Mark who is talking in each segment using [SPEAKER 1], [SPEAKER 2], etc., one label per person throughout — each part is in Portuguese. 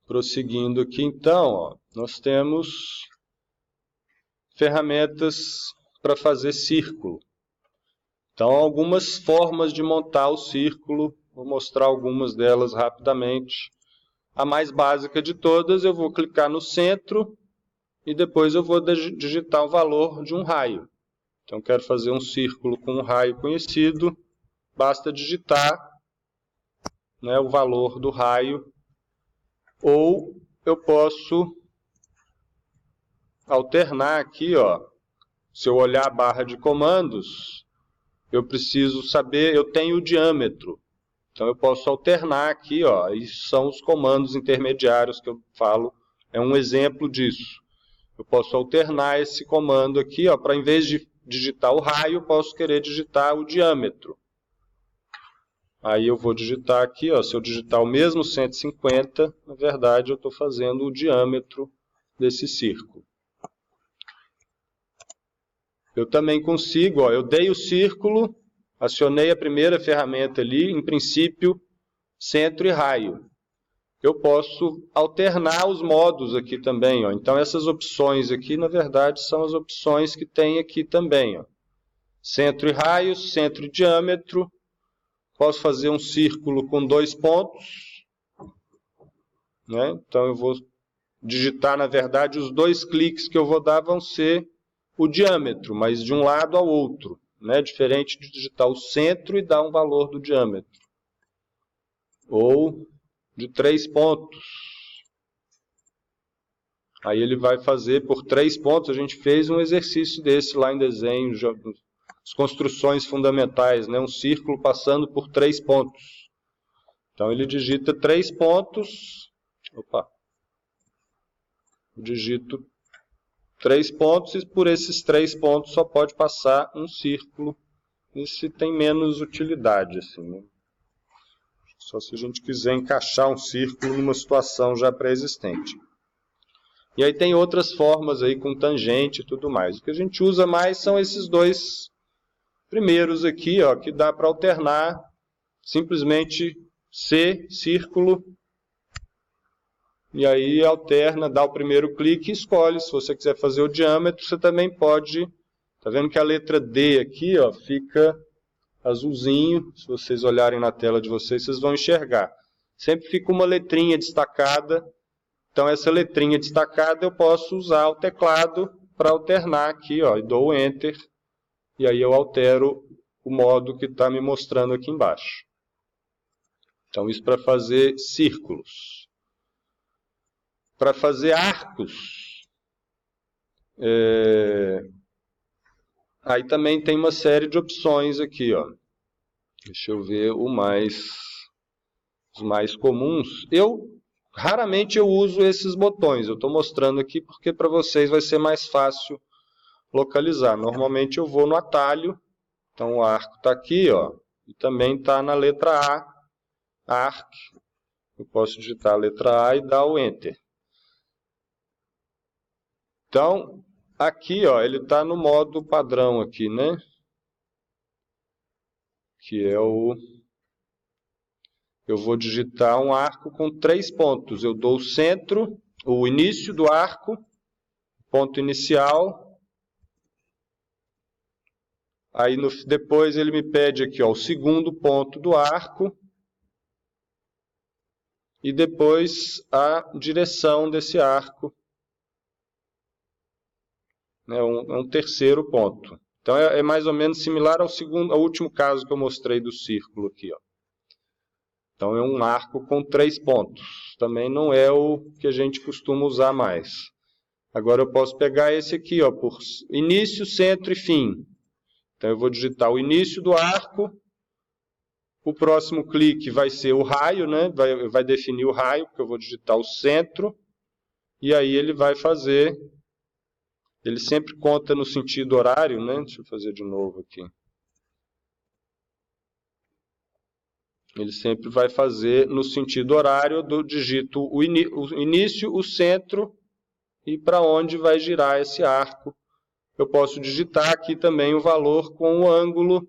[SPEAKER 1] prosseguindo aqui, então, ó, nós temos ferramentas para fazer círculo. Então, algumas formas de montar o círculo, vou mostrar algumas delas rapidamente. A mais básica de todas, eu vou clicar no centro e depois eu vou digitar o valor de um raio. Então, quero fazer um círculo com um raio conhecido, basta digitar, né, o valor do raio. Ou eu posso alternar aqui, ó. Se eu olhar a barra de comandos, eu preciso saber, eu tenho o diâmetro. Então eu posso alternar aqui, ó. Isso são os comandos intermediários que eu falo, é um exemplo disso. Eu posso alternar esse comando aqui, ó, para em vez de digitar o raio, eu posso querer digitar o diâmetro. Aí eu vou digitar aqui, ó, se eu digitar o mesmo 150, na verdade eu estou fazendo o diâmetro desse círculo. Eu também consigo, ó, eu dei o círculo, acionei a primeira ferramenta ali, em princípio, centro e raio. Eu posso alternar os modos aqui também, ó. Então essas opções aqui, na verdade, são as opções que tem aqui também, ó. Centro e raio, centro e diâmetro. Posso fazer um círculo com 2 pontos, né? Então eu vou digitar, na verdade, os 2 cliques que eu vou dar vão ser o diâmetro, mas de um lado ao outro, né? Diferente de digitar o centro e dar um valor do diâmetro. Ou de 3 pontos. Aí ele vai fazer por 3 pontos, a gente fez um exercício desse lá em desenho, as construções fundamentais, né? Um círculo passando por 3 pontos. Então ele digita 3 pontos, opa, eu digito 3 pontos e por esses 3 pontos só pode passar um círculo. Esse tem menos utilidade, assim, né? Só se a gente quiser encaixar um círculo numa situação já pré-existente. E aí tem outras formas aí com tangente e tudo mais. O que a gente usa mais são esses 2 primeiros aqui, ó, que dá para alternar simplesmente C, círculo, e aí alterna, dá o primeiro clique e escolhe. Se você quiser fazer o diâmetro, você também pode. Tá vendo que a letra D aqui, ó, fica azulzinho. Se vocês olharem na tela de vocês, vocês vão enxergar. Sempre fica uma letrinha destacada. Então essa letrinha destacada eu posso usar o teclado para alternar aqui, ó, e dou o Enter. E aí eu altero o modo que está me mostrando aqui embaixo. Então isso para fazer círculos. Para fazer arcos, aí também tem uma série de opções aqui, ó. Deixa eu ver os mais comuns. Raramente eu uso esses botões, eu estou mostrando aqui porque para vocês vai ser mais fácil localizar. Normalmente eu vou no atalho, então o arco está aqui, ó, e também está na letra A, Arc. Eu posso digitar a letra A e dar o Enter. Então, aqui, ó, ele está no modo padrão aqui, né? Que é o... Eu vou digitar um arco com 3 pontos. Eu dou o centro, o início do arco, ponto inicial. Aí depois ele me pede aqui, ó, o segundo ponto do arco. E depois a direção desse arco. É um terceiro ponto. Então é mais ou menos similar ao último caso que eu mostrei do círculo aqui, ó. Então é um arco com 3 pontos. Também não é o que a gente costuma usar mais. Agora eu posso pegar esse aqui, ó, por início, centro e fim. Então eu vou digitar o início do arco. O próximo clique vai ser o raio, né? Vai definir o raio, porque eu vou digitar o centro. E aí ele vai fazer... Ele sempre conta no sentido horário, né? Deixa eu fazer de novo aqui. Ele sempre vai fazer no sentido horário, digito o início, o centro e para onde vai girar esse arco. Eu posso digitar aqui também o valor com o ângulo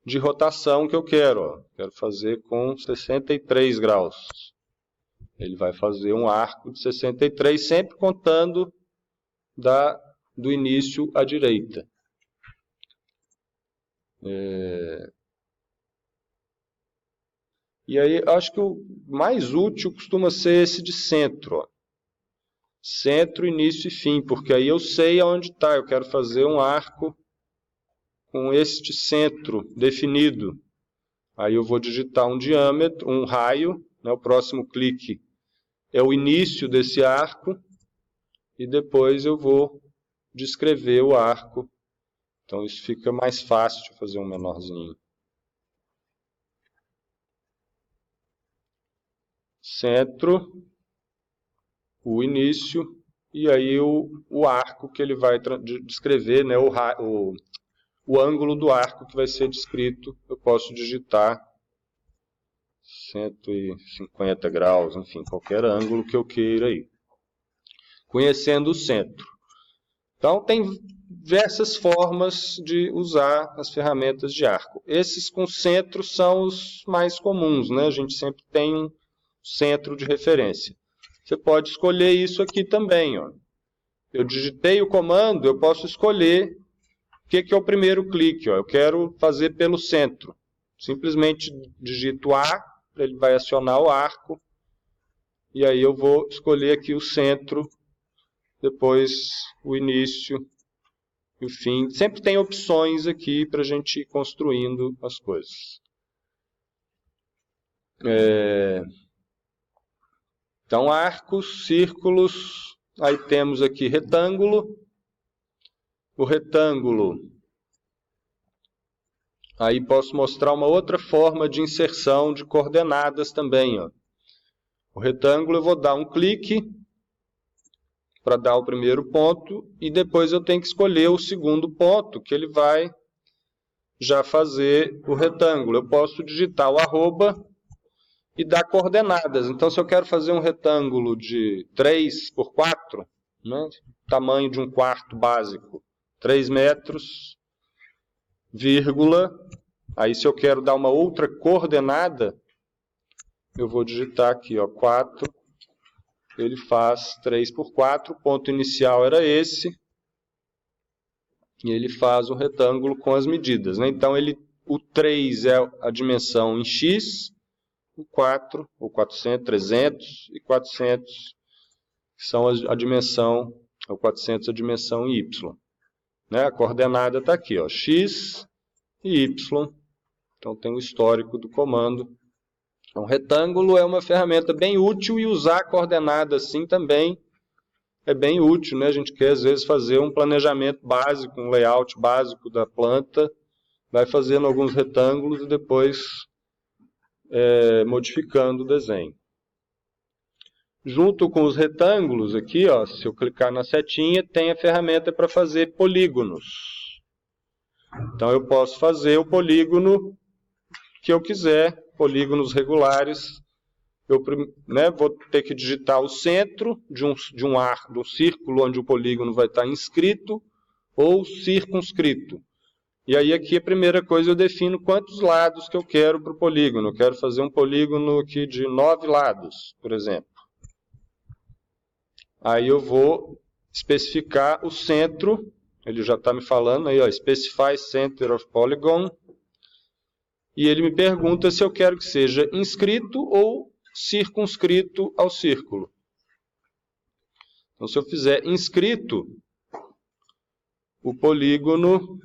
[SPEAKER 1] de rotação que eu quero. Ó. Quero fazer com 63 graus. Ele vai fazer um arco de 63, sempre contando do início à direita. E aí, acho que o mais útil costuma ser esse de centro. Ó. Centro, início e fim, porque aí eu sei aonde está. Eu quero fazer um arco com este centro definido. Aí eu vou digitar um diâmetro, um raio, né? O próximo clique é o início desse arco, e depois eu vou descrever o arco. Então isso fica mais fácil de fazer um menorzinho. Centro, o início, e aí o arco que ele vai descrever, né? O ângulo do arco que vai ser descrito, eu posso digitar 150 graus, enfim, qualquer ângulo que eu queira aí. Conhecendo o centro. Então, tem diversas formas de usar as ferramentas de arco. Esses com centro são os mais comuns, né? A gente sempre tem um centro de referência. Você pode escolher isso aqui também, ó. Eu digitei o comando, eu posso escolher o que é o primeiro clique, ó. Eu quero fazer pelo centro. Simplesmente digito A, ele vai acionar o arco, e aí eu vou escolher aqui o centro, depois o início e o fim. Sempre tem opções aqui para a gente ir construindo as coisas. Então, arcos, círculos, aí temos aqui retângulo. O retângulo, aí posso mostrar uma outra forma de inserção de coordenadas também, ó. O retângulo eu vou dar um clique para dar o primeiro ponto, e depois eu tenho que escolher o segundo ponto, que ele vai já fazer o retângulo. Eu posso digitar o arroba e dar coordenadas. Então, se eu quero fazer um retângulo de 3 por 4, né, tamanho de um quarto básico, 3 metros, vírgula, aí se eu quero dar uma outra coordenada, eu vou digitar aqui, ó, 4, ele faz 3 por 4, o ponto inicial era esse, e ele faz um retângulo com as medidas, né? Então, o 3 é a dimensão em x, o 4, ou 400, 300 e 400 são a dimensão, o 400 a dimensão em y. Né? A coordenada está aqui, ó, x e y. Então tem o histórico do comando. Um retângulo é uma ferramenta bem útil, e usar a coordenada assim também é bem útil, né? A gente quer às vezes fazer um planejamento básico, um layout básico da planta, vai fazendo alguns retângulos e depois modificando o desenho. Junto com os retângulos aqui, ó, se eu clicar na setinha, tem a ferramenta para fazer polígonos. Então eu posso fazer o polígono que eu quiser, polígonos regulares. Eu, né, vou ter que digitar o centro de um círculo onde o polígono vai estar inscrito ou circunscrito. E aí aqui a primeira coisa eu defino quantos lados que eu quero para o polígono. Eu quero fazer um polígono aqui de 9 lados, por exemplo. Aí eu vou especificar o centro, ele já está me falando aí, ó, Specify Center of Polygon, e ele me pergunta se eu quero que seja inscrito ou circunscrito ao círculo. Então, se eu fizer inscrito, o polígono,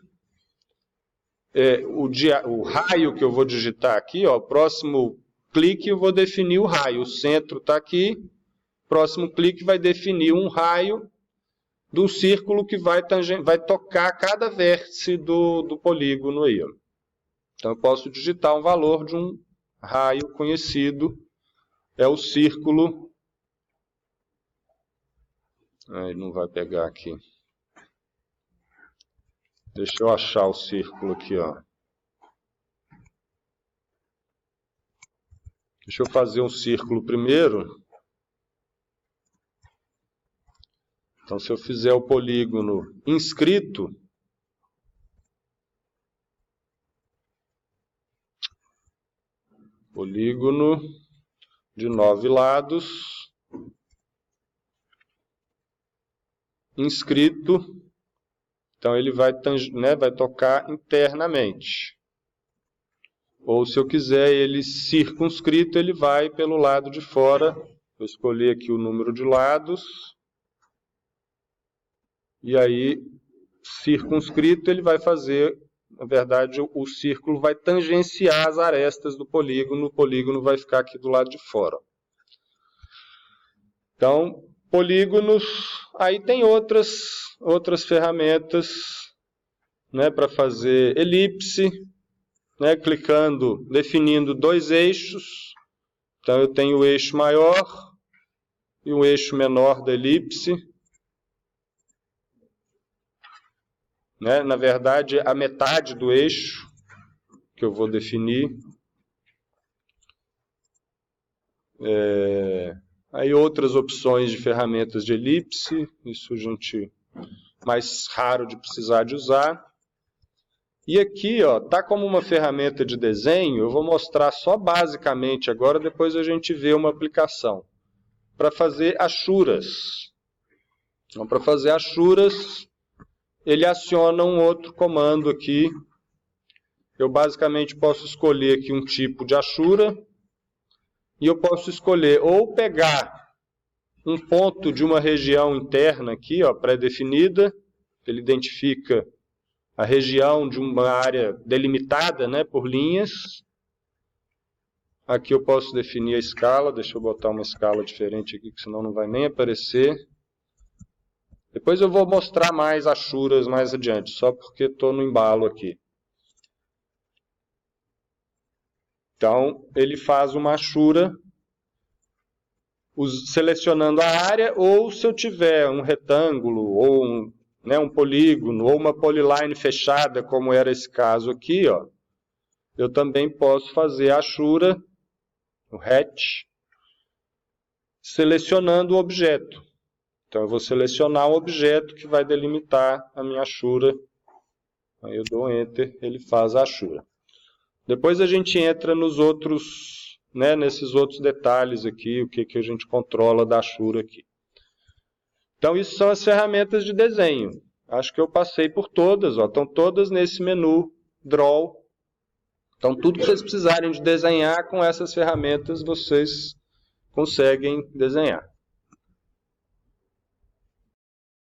[SPEAKER 1] o raio que eu vou digitar aqui, ó, o próximo clique eu vou definir o raio, o centro está aqui, próximo clique vai definir um raio de um círculo que vai tocar cada vértice do polígono aí. Ó. Então eu posso digitar um valor de um raio conhecido, é o círculo. Ele não vai pegar aqui. Deixa eu achar o círculo aqui, ó. Deixa eu fazer um círculo primeiro. Então, se eu fizer o polígono inscrito, polígono de 9 lados, inscrito, então ele vai tocar internamente. Ou se eu quiser ele circunscrito, ele vai pelo lado de fora. Vou escolher aqui o número de lados. E aí, circunscrito, ele vai fazer, na verdade, o círculo vai tangenciar as arestas do polígono, o polígono vai ficar aqui do lado de fora. Então, polígonos, aí tem outras ferramentas, né, para fazer elipse, né, clicando, definindo 2 eixos. Então, eu tenho o eixo maior e o eixo menor da elipse. Né? Na verdade, a metade do eixo que eu vou definir. Aí outras opções de ferramentas de elipse, isso a gente mais raro de precisar de usar. E aqui, ó, tá como uma ferramenta de desenho, eu vou mostrar só basicamente agora, depois a gente vê uma aplicação. Para fazer achuras. Então, para fazer achuras, ele aciona um outro comando aqui. Eu basicamente posso escolher aqui um tipo de achura. E eu posso escolher ou pegar um ponto de uma região interna aqui, ó, pré-definida. Ele identifica a região de uma área delimitada, né, por linhas. Aqui eu posso definir a escala. Deixa eu botar uma escala diferente aqui, que senão não vai nem aparecer. Depois eu vou mostrar mais achuras mais adiante, só porque estou no embalo aqui. Então, ele faz uma achura selecionando a área, ou se eu tiver um retângulo, ou um polígono, ou uma polyline fechada, como era esse caso aqui, ó, eu também posso fazer a achura, o hatch, selecionando o objeto. Então, eu vou selecionar um objeto que vai delimitar a minha achura. Aí eu dou Enter, ele faz a achura. Depois a gente entra nos outros, né, nesses outros detalhes aqui, o que a gente controla da achura aqui. Então, isso são as ferramentas de desenho. Acho que eu passei por todas, ó, estão todas nesse menu Draw. Então, tudo que vocês precisarem de desenhar, com essas ferramentas vocês conseguem desenhar.